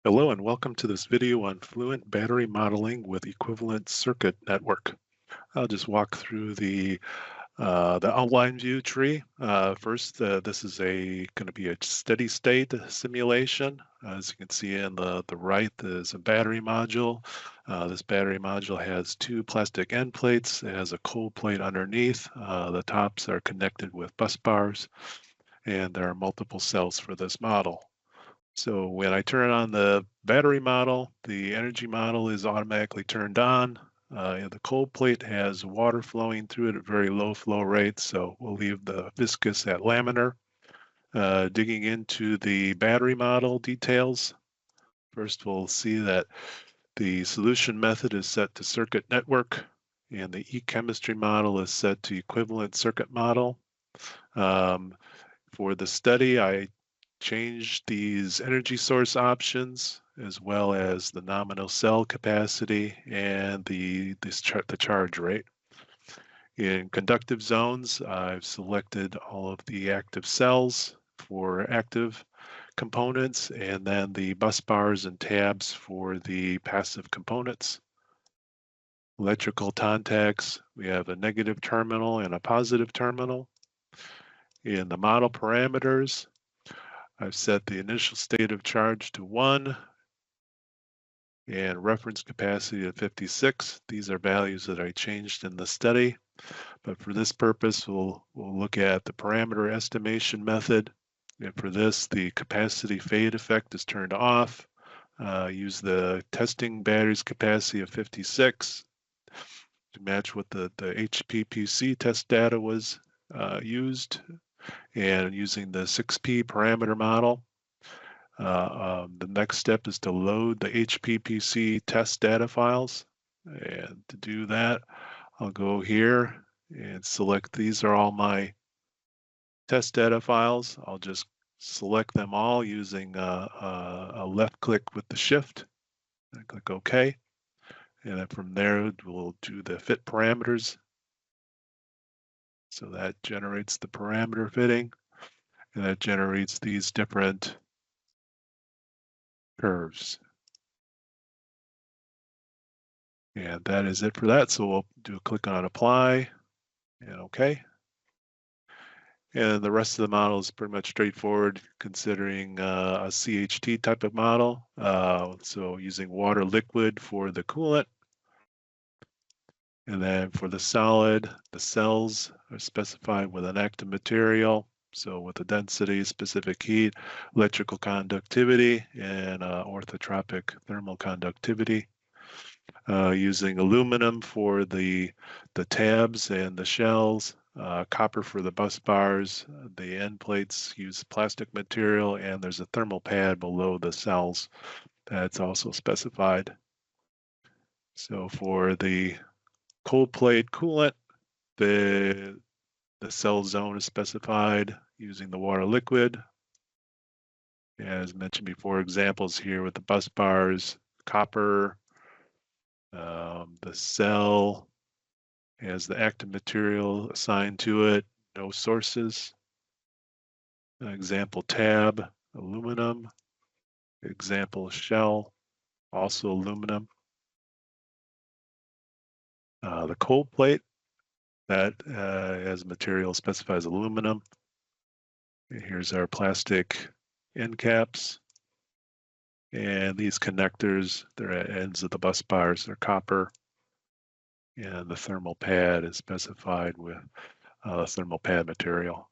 Hello and welcome to this video on Fluent battery modeling with equivalent circuit network. I'll just walk through the outline view tree. First, this is going to be a steady state simulation. As you can see in the right, there's a battery module. This battery module has two plastic end plates. It has a cold plate underneath. The tops are connected with bus bars, and there are multiple cells for this model. So when I turn on the battery model, the energy model is automatically turned on. The cold plate has water flowing through it at very low flow rates, so we'll leave the viscous at laminar. Digging into the battery model details, first we'll see that the solution method is set to circuit network, and the e-chemistry model is set to equivalent circuit model. For the study, I change these energy source options as well as the nominal cell capacity and the charge rate. In conductive zones, I've selected all of the active cells for active components and then the bus bars and tabs for the passive components. Electrical contacts, we have a negative terminal and a positive terminal. In the model parameters, I've set the initial state of charge to 1 and reference capacity to 56. These are values that I changed in the study, but for this purpose, we'll look at the parameter estimation method. And for this, the capacity fade effect is turned off. Use the testing battery's capacity of 56 to match what the HPPC test data was used. And using the 6P parameter model, the next step is to load the HPPC test data files. And to do that, I'll go here and select these are all my test data files. I'll just select them all using a left click with the shift and click OK. And then from there, we'll do the fit parameters. So that generates the parameter fitting, and that generates these different curves. And that is it for that. So we'll do a click on apply and OK. And the rest of the model is pretty much straightforward, considering a CHT type of model. So using water liquid for the coolant. And then for the solid, the cells are specified with an active material. So with the density, specific heat, electrical conductivity, and orthotropic thermal conductivity. Using aluminum for the tabs and the shells, copper for the bus bars, the end plates use plastic material, and there's a thermal pad below the cells that's also specified. So for the cold plate coolant, the cell zone is specified using the water liquid. As mentioned before, examples here with the bus bars, copper. The cell has the active material assigned to it, no sources. Example tab, aluminum. Example shell, also aluminum. The cold plate, that has material specifies aluminum. And here's our plastic end caps. And these connectors, they're at ends of the bus bars, they're copper. And the thermal pad is specified with thermal pad material.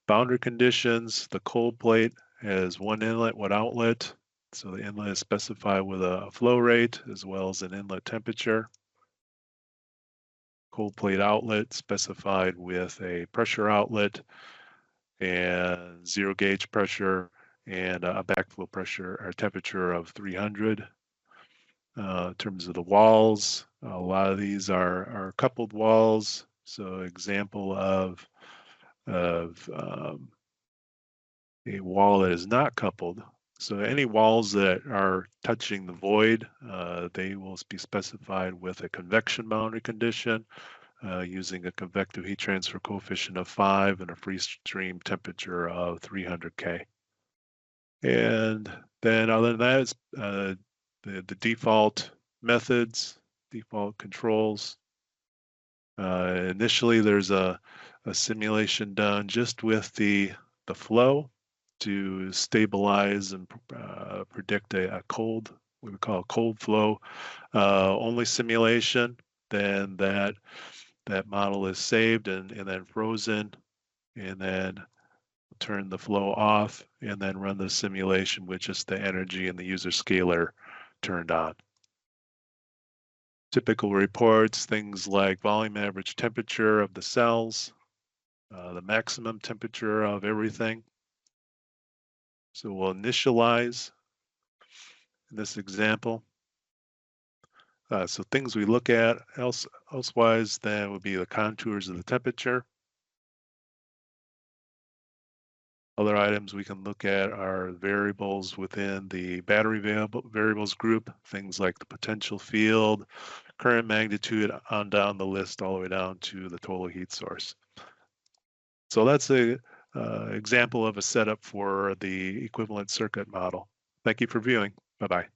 Boundary conditions, the cold plate has one inlet, one outlet. So the inlet is specified with a flow rate as well as an inlet temperature. Cold plate outlet specified with a pressure outlet and zero gauge pressure and a backflow pressure or temperature of 300. In terms of the walls, a lot of these are coupled walls. So example of a wall that is not coupled. So any walls that are touching the void, they will be specified with a convection boundary condition. using a convective heat transfer coefficient of 5 and a free stream temperature of 300 K. And then other than that, it's the default methods, default controls. Initially, there's a simulation done just with the flow to stabilize and predict a cold, what we call a cold flow only simulation. Then that model is saved and then frozen, and then turn the flow off, and then run the simulation with just the energy and the user scalar turned on. Typical reports, things like volume average temperature of the cells, the maximum temperature of everything. So we'll initialize in this example. So things we look at elsewise then would be the contours of the temperature. Other items we can look at are variables within the battery variables group, things like the potential field, current magnitude, on down the list all the way down to the total heat source. So that's a example of a setup for the equivalent circuit model. Thank you for viewing. Bye-bye.